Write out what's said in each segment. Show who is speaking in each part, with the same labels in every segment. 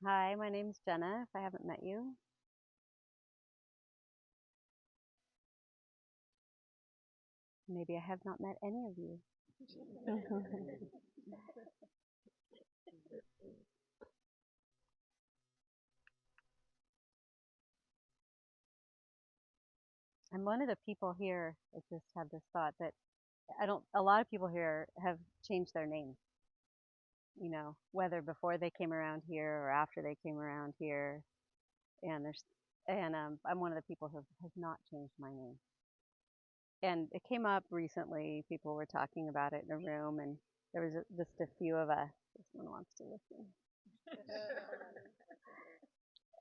Speaker 1: Hi, my name's Jenna, if I haven't met you. Maybe I have not met any of you. I'm one of the people here that just have this thought that a lot of people here have changed their names, whether before they came around here or after they came around here. And I'm one of the people who has not changed my name. And it came up recently. People were talking about it in a room, and there was just a few of us. This one wants to listen.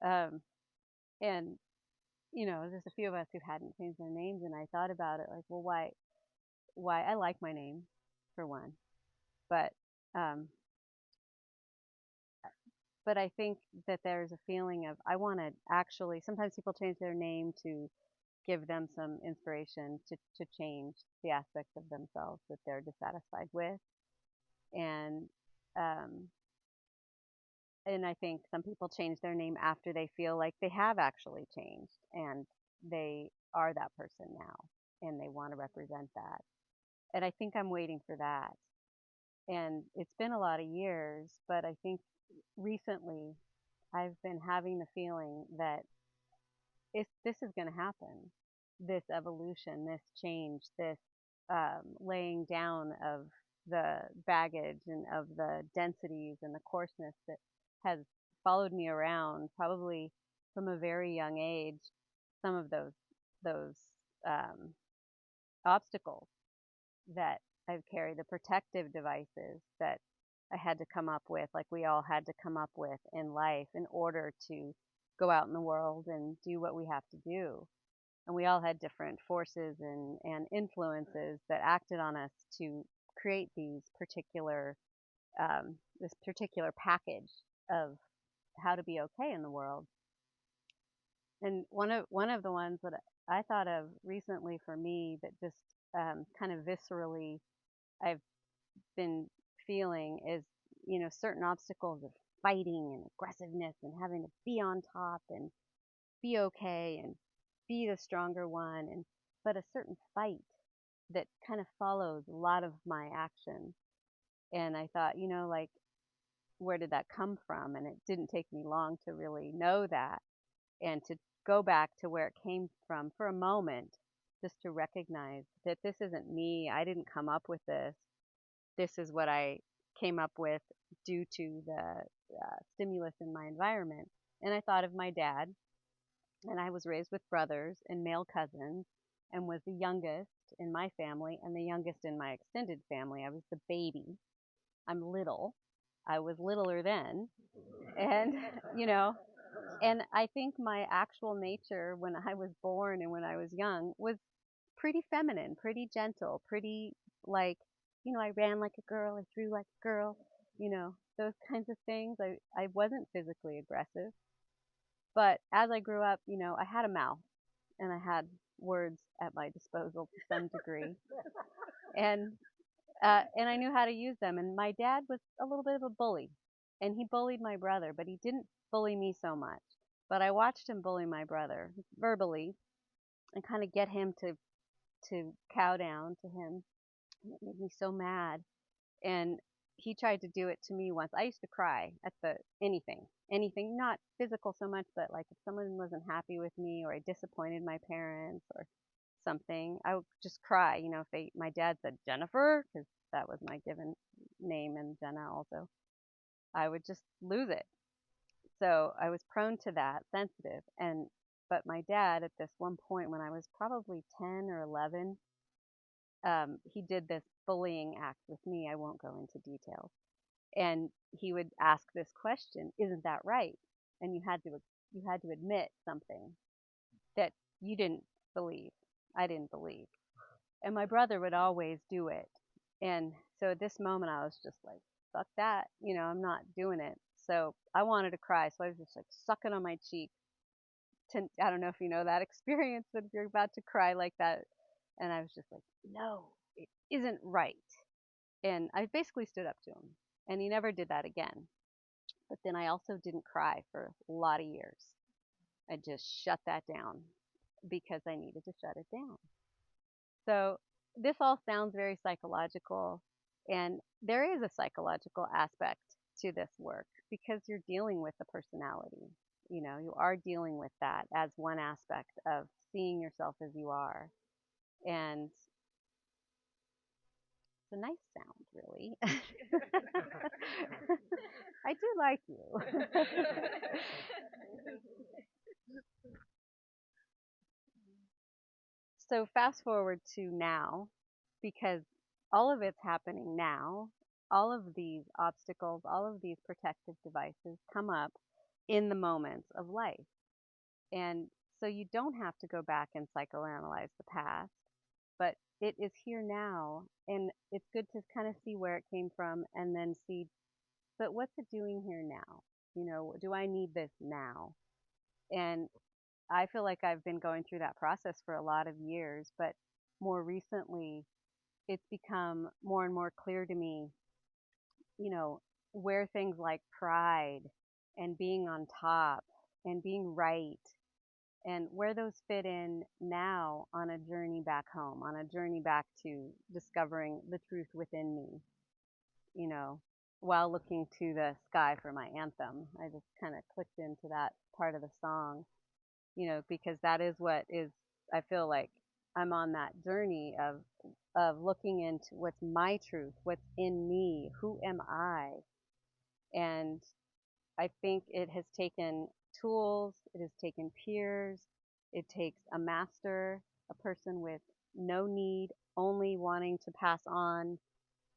Speaker 1: Um, and there's a few of us who hadn't changed their names, and I thought about it like, well, why? I like my name, for one, but um, but I think that there's a feeling of I want to actually. Sometimes people change their name to give them some inspiration to change the aspects of themselves that they're dissatisfied with, and um, and I think some people change their name after they feel like they have actually changed and they are that person now and they want to represent that. And I think I'm waiting for that. And it's been a lot of years, but I think recently I've been having the feeling that if this is going to happen, this evolution, this change, this laying down of the baggage and of the densities and the coarseness that has followed me around probably from a very young age, some of those um, obstacles that I've carried, the protective devices that I had to come up with, like we all had to come up with in life in order to go out in the world and do what we have to do. And we all had different forces and influences that acted on us to create this particular package of how to be okay in the world. And one of the ones that I thought of recently for me that just kind of viscerally I've been feeling is, certain obstacles of fighting and aggressiveness and having to be on top and be okay and be the stronger one, and but a certain fight that kind of follows a lot of my actions. And I thought, like, where did that come from? And it didn't take me long to really know that and to go back to where it came from for a moment, just to recognize that this isn't me. I didn't come up with this. This is what I came up with due to the stimulus in my environment. And I thought of my dad, and I was raised with brothers and male cousins, and was the youngest in my family and the youngest in my extended family. I was the baby. I'm little. I was littler then. And, you know, and I think my actual nature when I was born and when I was young was pretty feminine, pretty gentle, pretty like, I ran like a girl, I threw like a girl, those kinds of things. I wasn't physically aggressive. But as I grew up, I had a mouth and I had words at my disposal to some degree. And and I knew how to use them. And my dad was a little bit of a bully, and he bullied my brother, but he didn't bully me so much. But I watched him bully my brother verbally and kind of get him to cow down to him. And it made me so mad. And he tried to do it to me once. I used to cry at the anything, not physical so much, but like if someone wasn't happy with me or I disappointed my parents or something, I would just cry. If my dad said Jennifer, because that was my given name, and Jenna also, I would just lose it. So I was prone to that, sensitive. But my dad at this one point when I was probably 10 or 11, he did this bullying act with me. I won't go into details. And he would ask this question, "Isn't that right?" And you had to admit something that you didn't believe. I didn't believe. And my brother would always do it. And so at this moment, I was just like, fuck that. I'm not doing it. So I wanted to cry. So I was just like sucking on my cheek. I don't know if you know that experience, but if you're about to cry like that. And I was just like, no, it isn't right. And I basically stood up to him. And he never did that again. But then I also didn't cry for a lot of years. I just shut that down because I needed to shut it down. So this all sounds very psychological, and there is a psychological aspect to this work because you're dealing with the personality. You know, you are dealing with that as one aspect of seeing yourself as you are. And it's a nice sound, really. I do like you. So fast forward to now, because all of it's happening now. All of these obstacles, all of these protective devices come up in the moments of life. And so you don't have to go back and psychoanalyze the past, but it is here now. And it's good to kind of see where it came from and then see, but what's it doing here now? You know, do I need this now? And I feel like I've been going through that process for a lot of years, but more recently, it's become more and more clear to me, you know, where things like pride and being on top and being right and where those fit in now on a journey back home, on a journey back to discovering the truth within me, you know, while looking to the sky for my anthem. I just kind of clicked into that part of the song, you know, because that is what is, I feel like I'm on that journey of looking into what's my truth, what's in me, who am I? And I think it has taken tools, it has taken peers, it takes a master, a person with no need, only wanting to pass on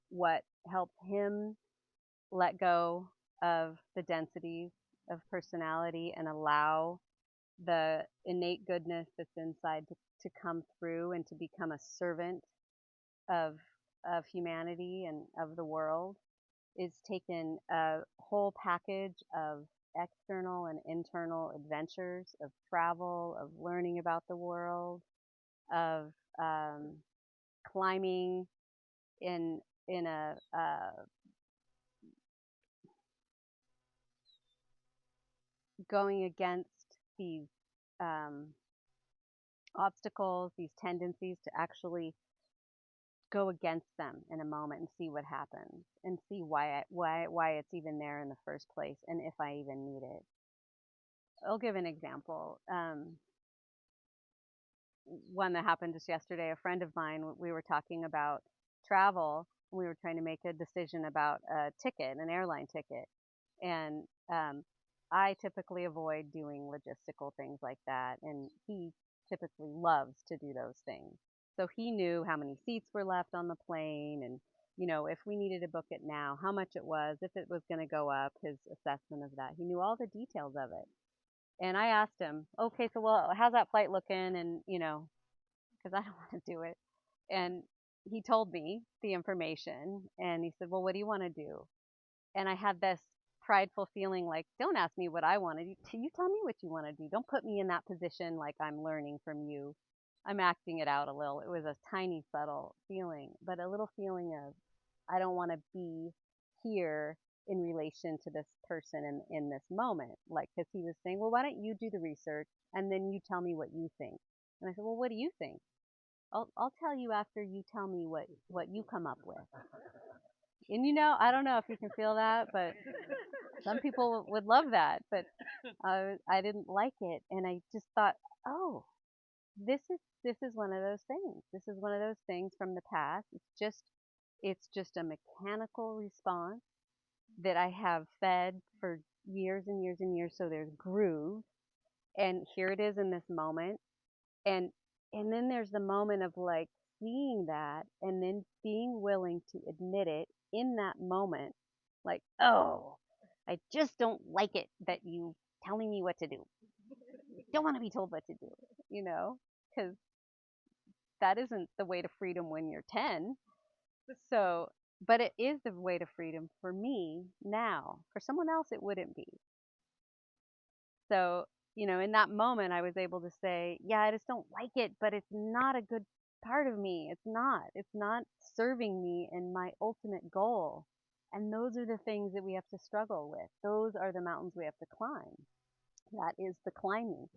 Speaker 1: what helped him let go of the densities of personality and allow the innate goodness that's inside to come through and to become a servant of of humanity and of the world is taken a whole package of external and internal adventures, of travel, of learning about the world, of um, climbing in a going against these um, obstacles, these tendencies to actually go against them in a moment and see what happens and see why it's even there in the first place and if I even need it. I'll give an example. One that happened just yesterday. A friend of mine, we were talking about travel. We were trying to make a decision about a ticket, an airline ticket, and I typically avoid doing logistical things like that, and he typically loves to do those things. So he knew how many seats were left on the plane, and you know if we needed to book it now, how much it was, if it was going to go up, his assessment of that. He knew all the details of it. And I asked him, okay, so well, how's that flight looking? And you know, because I don't want to do it. And he told me the information, and he said, well, what do you want to do? And I had this prideful feeling like, don't ask me what I want to do. You tell me what you want to do. Don't put me in that position like I'm learning from you. I'm acting it out a little. It was a tiny, subtle feeling, but a little feeling of, I don't want to be here in relation to this person in this moment. Like, because he was saying, well, why don't you do the research and then you tell me what you think? And I said, well, what do you think? I'll tell you after you tell me what you come up with. And you know, I don't know if you can feel that, but some people would love that, but I didn't like it, and I just thought, oh, this is one of those things. This is one of those things from the past. It's just a mechanical response that I have fed for years and years and years. So there's groove, and here it is in this moment, and and then there's the moment of like seeing that and then being willing to admit it in that moment, like, oh, I just don't like it that you telling me what to do. Don't want to be told what to do, you know, because that isn't the way to freedom when you're 10. So, but it is the way to freedom for me now. For someone else, it wouldn't be. So, you know, in that moment, I was able to say, yeah, I just don't like it, but it's not a good part of me. It's not. It's not serving me in my ultimate goal. And those are the things that we have to struggle with. Those are the mountains we have to climb. That is the climbing.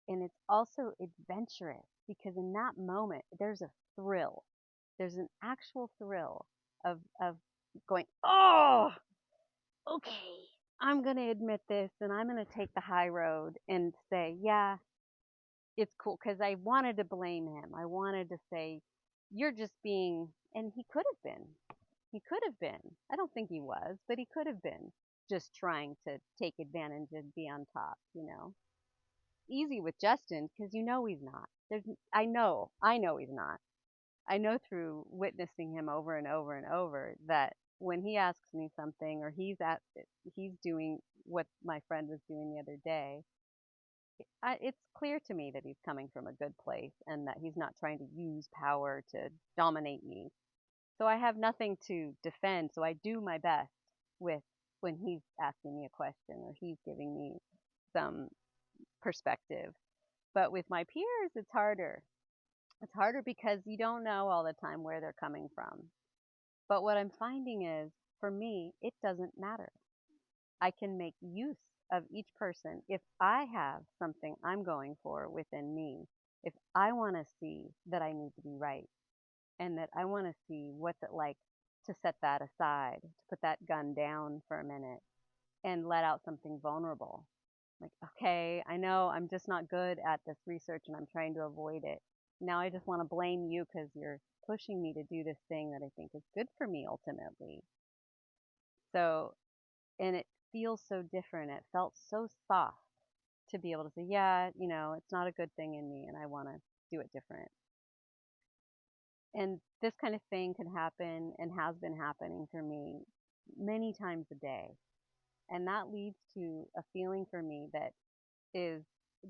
Speaker 1: And it's also adventurous because in that moment, there's a thrill. There's an actual thrill of going, oh, okay, I'm going to admit this and I'm going to take the high road and say, yeah, it's cool. Because I wanted to blame him. I wanted to say, you're just being, and he could have been. He could have been. I don't think he was, but he could have been just trying to take advantage and be on top, you know. Easy with Justin because you know he's not. I know he's not. I know through witnessing him over and over and over that when he asks me something or he's doing what my friend was doing the other day, it's clear to me that he's coming from a good place and that he's not trying to use power to dominate me. So I have nothing to defend. So I do my best with when he's asking me a question or he's giving me some perspective. But with my peers, it's harder. It's harder because you don't know all the time where they're coming from. But what I'm finding is, for me, it doesn't matter. I can make use of each person if I have something I'm going for within me. If I want to see that I need to be right and that I want to see what's it like to set that aside, to put that gun down for a minute and let out something vulnerable. Like, okay, I know I'm just not good at this research and I'm trying to avoid it. Now I just want to blame you because you're pushing me to do this thing that I think is good for me ultimately. So, and it feels so different. It felt so soft to be able to say, yeah, it's not a good thing in me and I want to do it different. And this kind of thing can happen and has been happening for me many times a day. And that leads to a feeling for me that is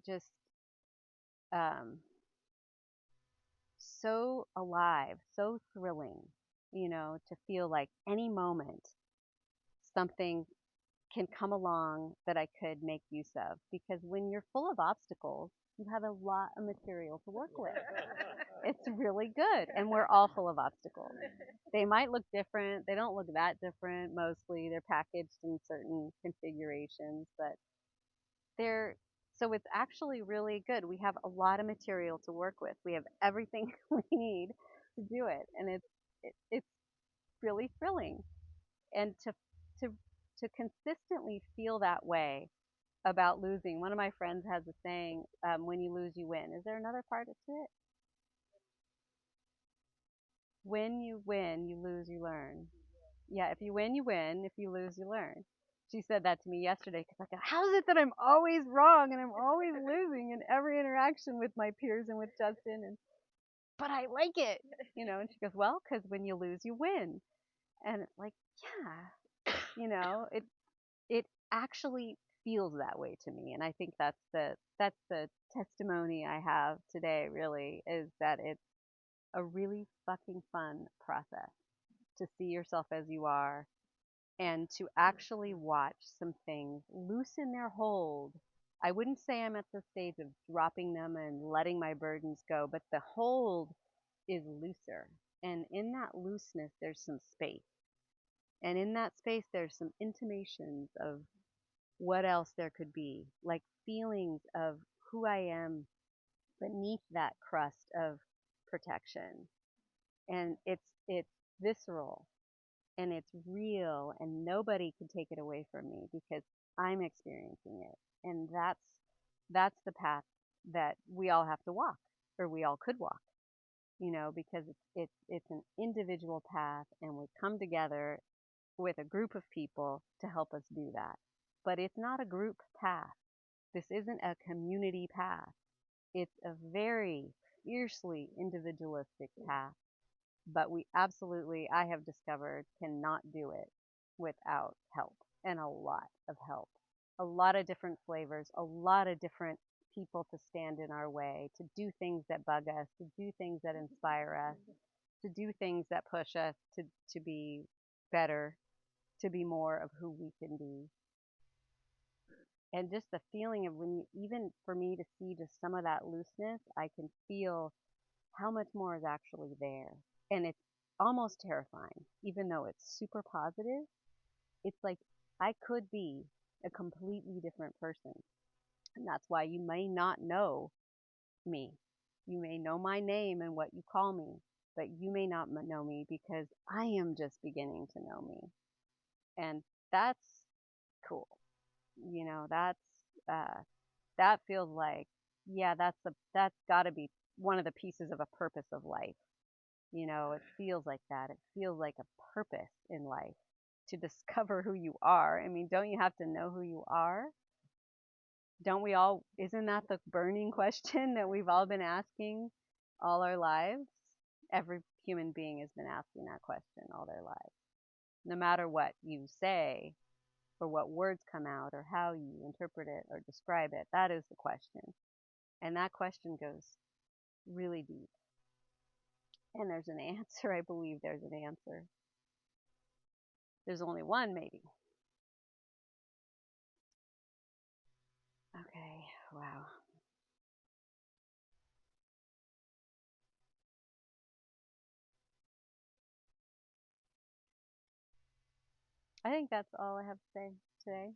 Speaker 1: just um, so alive, so thrilling, to feel like any moment something can come along that I could make use of. Because when you're full of obstacles, you have a lot of material to work with. It's really good. And we're all full of obstacles. They might look different. They don't look that different mostly. They're packaged in certain configurations, but they're so it's actually really good. We have a lot of material to work with. We have everything we need to do it, and it's really thrilling. And to to consistently feel that way about losing. One of my friends has a saying, "When you lose, you win." Is there another part to it? When you win, you lose, you learn. Yeah, if you win, you win. If you lose, you learn. She said that to me yesterday because I go, how is it that I'm always wrong and I'm always losing in every interaction with my peers and with Justin? And but I like it. And she goes, well, because when you lose, you win. And it's like, it actually feels that way to me. And I think that's the testimony I have today. Really, is that it's a really fucking fun process to see yourself as you are and to actually watch some things loosen their hold. I wouldn't say I'm at the stage of dropping them and letting my burdens go, but the hold is looser. And in that looseness, there's some space. And in that space, there's some intimations of what else there could be, like feelings of who I am beneath that crust of protection. And it's visceral and it's real and nobody can take it away from me because I'm experiencing it. And that's the path that we all have to walk or we all could walk, because it's an individual path and we come together with a group of people to help us do that. But it's not a group path. This isn't a community path. It's a very fiercely individualistic path, but we absolutely, I have discovered, cannot do it without help and a lot of help. A lot of different flavors, a lot of different people to stand in our way, to do things that bug us, to do things that inspire us, to do things that push us to be better, to be more of who we can be. And just the feeling of when you, even for me to see just some of that looseness, I can feel how much more is actually there. And almost terrifying, even though it's super positive. It's like I could be a completely different person. And that's why you may not know me. You may know my name and what you call me, but you may not know me because I am just beginning to know me. And that's cool. You know, uh, that feels like, yeah, that's got to be one of the pieces of a purpose of life. You know, it feels like that. It feels like a purpose in life to discover who you are. I mean, don't you have to know who you are? Don't we all, isn't that the burning question that we've all been asking all our lives? Every human being has been asking that question all their lives. No matter what you say or what words come out or how you interpret it or describe it, that is the question. And that question goes really deep. And there's an answer. I believe there's an answer. There's only one, maybe. Okay, wow. I think that's all I have to say today.